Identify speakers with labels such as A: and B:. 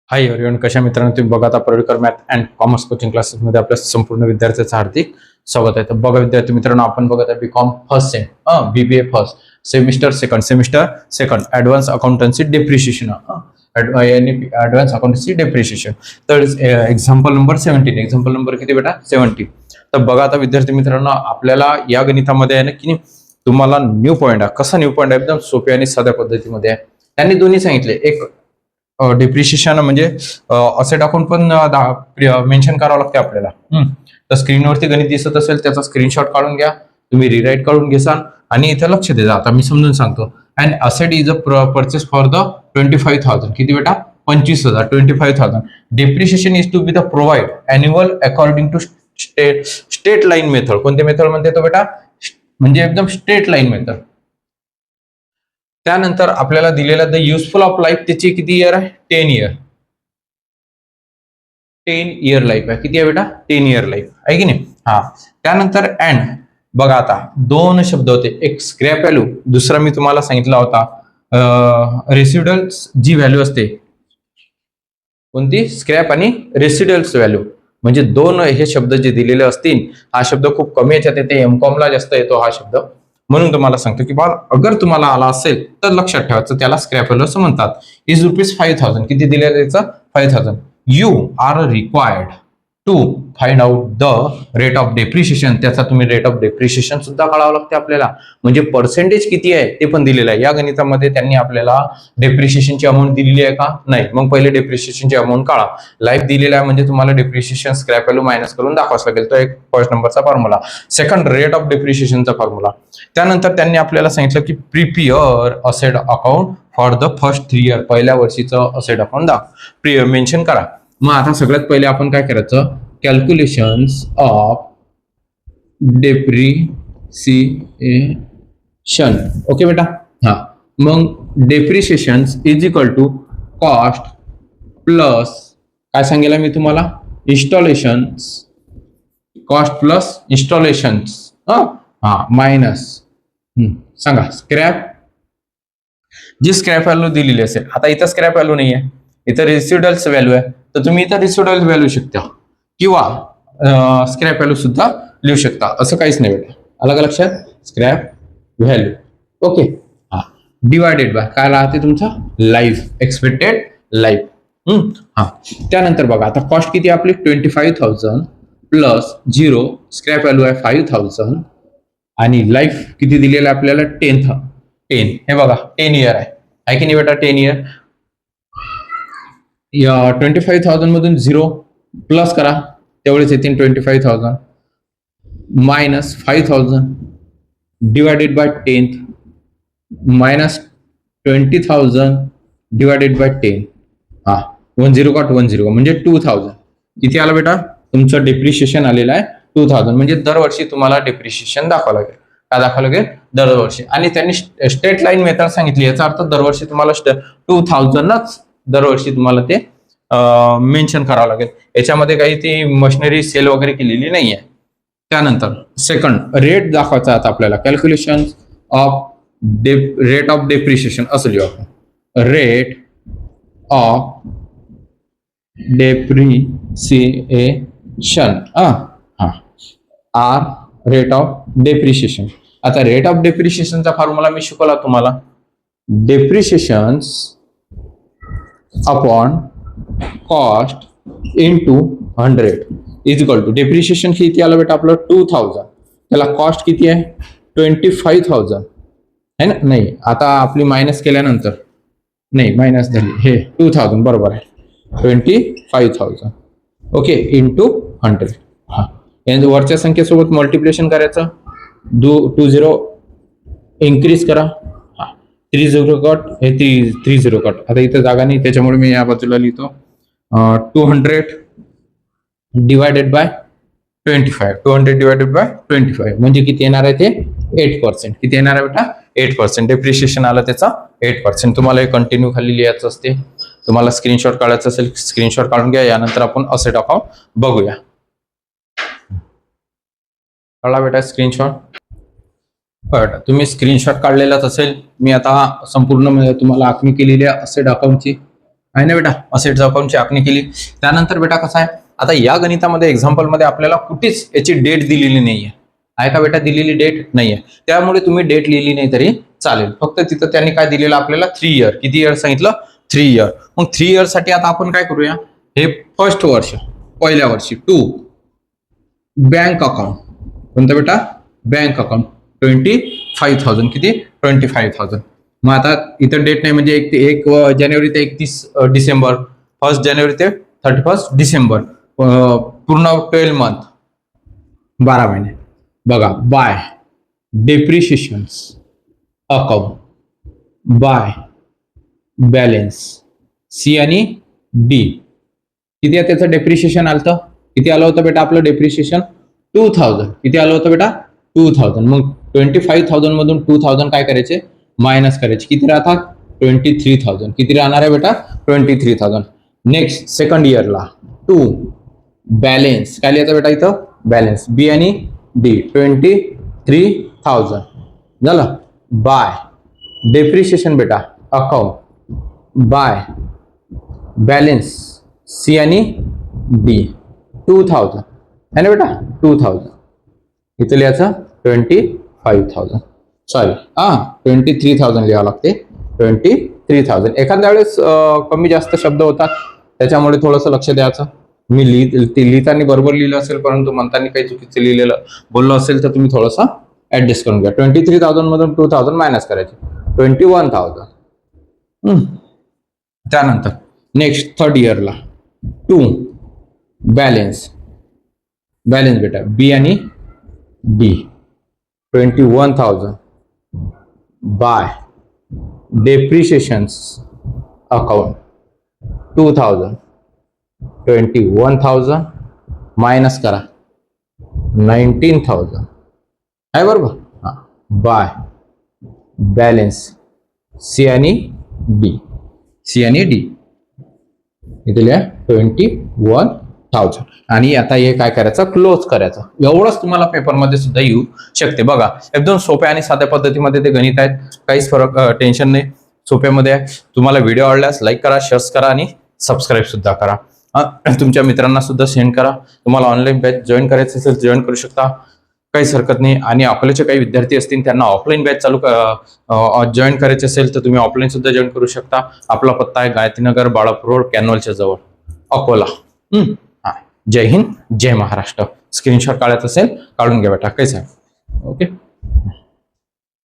A: Hi everyone, कशा मित्रांनो तुम्ही बघा आता Parulkar math and commerce coaching classes मध्ये आपल्या संपूर्ण विद्यार्थ्यांचं हार्दिक स्वागत आहे. तर बघा विद्यार्थी मित्रांनो, आपण बघत आहे BCom first sem BBA first semester second advance accountancy depreciation advance accountancy depreciation. तर एक्झाम्पल नंबर 17. एक्झाम्पल नंबर किती बेटा? 17. तर बघा आता विद्यार्थी मित्रांनो, आपल्याला या गणितामध्ये आहे ना की तुम्हाला न्यू पॉईंट आहे. कसा न्यू पॉईंट आहे? एकदम सोप्या आणि साध्या पद्धतीमध्ये आहे. त्यांनी दोन्ही सांगितले, एक डेप्रिशिएशन म्हणजे असेट अकाउंट पण मेन्शन करावं लागते आपल्याला. तर स्क्रीनवरती गणित दिसत असेल त्याचा स्क्रीनशॉट काढून घ्या, तुम्ही रिराईट काढून घेसाल आणि इथे लक्ष द्या. आता मी समजून सांगतो. And asset is a purchase for the 25,000. किती बेटा? 25,000. 25,000. Depreciation is to be the provide annual according to state line method. कोणते मेथड म्हणते तो बेटा? म्हणजे एकदम स्ट्रेट लाईन मेथड. त्यानंतर आपल्याला दिलेला द युजफुल ऑफ लाईफ त्याची किती इयर आहे? 10 इयर. 10 इयर लाईफ आहे. किती आहे बेटा? 10 इयर लाईफ आहे की नाही? हा. त्यानंतर अँड बघा आता दोन शब्द होते, एक स्क्रॅप व्हॅल्यू, दुसरा मी तुम्हाला सांगितला होता रेसिड्युअल जी व्हॅल्यू असते. कोणती? स्क्रॅप आणि रेसिड्युअल्स व्हॅल्यू. म्हणजे दोन हे शब्द जे दिलेले असतील, हा शब्द खूप कमी याच्यात येते, एमकॉम ला जास्त येतो हा शब्द. म्हणून तुम्हाला सांगतो की बा अगर तुम्हाला आला असेल तर लक्षात ठेवायचं, त्याला स्क्रॅप व्हॅल्यू असं म्हणतात. इज ₹5,000. किती दिले त्याचं? 5,000. You are required to find out the rate of depreciation. त्याचा तुम्ही रेट ऑफ डेप्रिशिएशन सुद्धा काढावं लागते आपल्याला. म्हणजे पर्सेंटेज किती आहे ते पण दिलेलं आहे. या गणितामध्ये त्यांनी आपल्याला डेप्रिशिएशनची अमाऊंट दिलेली आहे का? नाही. मग पहिले डेप्रिशिएशनची अमाऊंट काढा. लाईफ दिलेला आहे म्हणजे तुम्हाला डेप्रिशिएशन स्क्रॅप व्हॅल्यू मायनस करून दाखवाच लागेल. तो एक फर्स्ट नंबरचा फॉर्म्युला. सेकंड, रेट ऑफ डेप्रिशिएशनचा फॉर्म्युला. त्यानंतर त्यांनी आपल्याला सांगितलं की prepare asset account for the first 3 year. पहिल्या वर्षीचं असेट अकाउंट मेन्शन करा. मग आता सगळ्यात पहिले आपण काय करायचं? Calculations of depreciation. ओके बेटा? हा. मग depreciation is equal to cost plus काय सांगेल मी तुम्हाला? Installations. Cost plus installations minus सांगा स्क्रॅप. जी स्क्रॅप व्हॅल्यू दिलेली असेल. आता इथं स्क्रॅप व्हॅल्यू नाही आहे, इथं रेसिड्युअल्स व्हॅल्यू आहे. तर तुम्ही इथं रेसिड्युअल व्हॅल्यू शकता किंवा स्क्रॅप व्हॅल्यू सुद्धा लिहू शकता. असं काहीच नाही बेटा. अलग लक्षात? Scrap value. ओके. हा. डिवायडेड बाय काय राहते तुमचा? Life, expected life. हा. त्यानंतर बघा आता कॉस्ट किती आपली? 25,000 प्लस 0. स्क्रॅप व्हॅल्यू आहे 5,000 आणि लाईफ किती दिलेलं आहे आपल्याला? 10. हे बघा 10 इयर आहे की नाही बेटा? 10 इयर. 25,000 मधून 0 प्लस करा, तेवढेच येतील 25,000 minus 5,000 divided by 10 minus 20,000 divided by 10. हा. 10 कॉट 10 म्हणजे 2,000. किती आलं बेटा? तुमचं डेप्रिशिएशन आलेलं आहे 2,000. म्हणजे दरवर्षी तुम्हाला डेप्रिशिएशन दाखवावं लागेल. काय दाखवावं लागेल? दरवर्षी. आणि त्यांनी स्टेट लाईन मेथड सांगितली. याचा अर्थ दरवर्षी तुम्हाला 2,000च दरवर्षी तुम्हाला ते मेन्शन करावं लागेल. याच्यामध्ये काही ती मशिनरी सेल वगैरे केलेली नाही आहे. त्यानंतर सेकंड, रेट दाखवायचा आता आपल्याला. Calculation of rate of depreciation असं लिहू आपण. Rate of depreciation R rate of depreciation. आता रेट ऑफ डेप्रिशिएशनचा फॉर्म्युला मी शिकवला तुम्हाला. Depreciation upon cost into 100 is equal to depreciation किती आलं बेटा आपलं? 2,000. त्याला कॉस्ट किती आहे? 25,000 है ना? नाही, आता आपली मायनस केल्यानंतर नाही, मायनस झाली. हे 2,000 बरोबर आहे. 25,000 ओके इंटू 100. हा. वरच्या संख्येसोबत मल्टिप्लिकेशन करायचं. 20 इन्क्रीज करा. 30 कट, हे 30 कट. आता इथं जागा नाही त्याच्यामुळे मी या बाजूला लिहितो 200 डिवायडेड बाय 25. 200 डिवायडेड बाय 25 म्हणजे किती येणार आहे ते? 8%. किती येणार आहे बेटा? 8%. डेप्रिशिएशन आलं त्याचा 8%. तुम्हाला हे कंटिन्यू खाली लिहायचं असते. तुम्हाला स्क्रीनशॉट काढायचं असेल स्क्रीनशॉट काढून घ्या. यानंतर आपण असेट अकाउंट बघूया. काढला बेटा स्क्रीनशॉट? तुम्ही स्क्रीनशॉट काढलेलाच असेल. मी आता संपूर्ण तुम्हाला आखणी केलेली आहे असेट अकाउंटची आहे ना बेटा, असेट्स अकाउंटची आखणी केली. त्यानंतर बेटा कसं आहे, आता या गणितामध्ये एक्झाम्पल मध्ये आपल्याला कुठेच याची डेट दिलेली नाहीये. आहे का बेटा, दिलेली डेट नाहीये, त्यामुळे तुम्ही डेट लिहिली नाही तरी चालेल. फक्त तिथं त्यांनी काय दिलेलं आपल्याला 3 इयर, किती इयर सांगितलं 3 इयर. मग 3 इयर साठी आता आपण काय करूया, हे फर्स्ट वर्ष पहिल्या वर्षी 2 बँक अकाउंट, कोणतं बेटा बँक अकाउंट 25,000, किती 25,000. मग आता इथं डेट नाही म्हणजे 1 जानेवारी ते 31 डिसेंबर, 1 जानेवारी ते 31 डिसेंबर, पूर्ण 12 मंथ 12 महिने. बघा, by depreciation account, by balance C आणि डी. किती आहे त्याचं डेप्रिशिएशन आलं, किती आलं होतं बेटा आपलं डेप्रिशिएशन 2000. किती आलं होतं बेटा 2000. मग 25,000 मधून 2000 काय करायचे मायनस करायचे, किती राहतात 23,000. किती राहणार आहे बेटा 23,000. नेक्स्ट सेकंड इयरला 2 बॅलेन्स काय लिहायचं बेटा इथं बॅलेन्स बी आणि डी 23,000 झालं. बाय डेप्रिशिएशन बेटा अकाउंट बाय बॅलेन्स सी आणि डी 2000 है ना बेटा 2000. इथं लिहायचं 25,000, सॉरी 23,000 लिहावं लागते 23,000. एखाद्या वेळेस कमी जास्त शब्द होतात, त्याच्यामुळे थोडंसं लक्ष द्यायचं. मी लिहिताना बरोबर लिहिलं असेल, परंतु म्हणताना काही चुकीचं लिहिलेलं बोललो असेल तर तुम्ही थोडंसं ऍडजस्ट करून घ्या. 23,000 मधून 2,000 मायनस करायचे 21,000. त्यानंतर नेक्स्ट थर्ड इयरला 2 बॅलेन्स बेटा बी आणि डी 21,000 बाय डेप्रिशिएशन्स अकाउंट 2,000 21,000 मायनस करा 19,000 आहे बरोबर. बाय बॅलेन्स सी आणि डी इथे लिहा 21,000. आणि आता हे काय करायचं क्लोज करायचं. एवढंच तुम्हाला पेपरमध्ये सुद्धा येऊ शकते. बघा एकदम सोप्या आणि साध्या पद्धतीमध्ये ते गणित आहेत, काहीच फरक टेन्शन नाही, सोप्यामध्ये आहे. तुम्हाला व्हिडिओ आवडल्यास लाईक करा, शेअर करा आणि सबस्क्राईब सुद्धा करा. तुमच्या मित्रांना सुद्धा सेंड करा. तुम्हाला ऑनलाईन बॅच जॉईन करायचं असेल जॉईन करू शकता, काहीच हरकत नाही. आणि अकोल्याचे काही विद्यार्थी असतील त्यांना ऑफलाईन बॅच जॉईन करायचे असेल तर तुम्ही ऑफलाईन सुद्धा जॉईन करू शकता. आपला पत्ता आहे गायत्रीनगर, बाळापूर रोड, कॅनॉलच्या जवळ, अकोला. जय हिंद, जय महाराष्ट्र. स्क्रीनशॉट काढायचं असेल काढून घ्या बेटा, कैसा आहे ओके.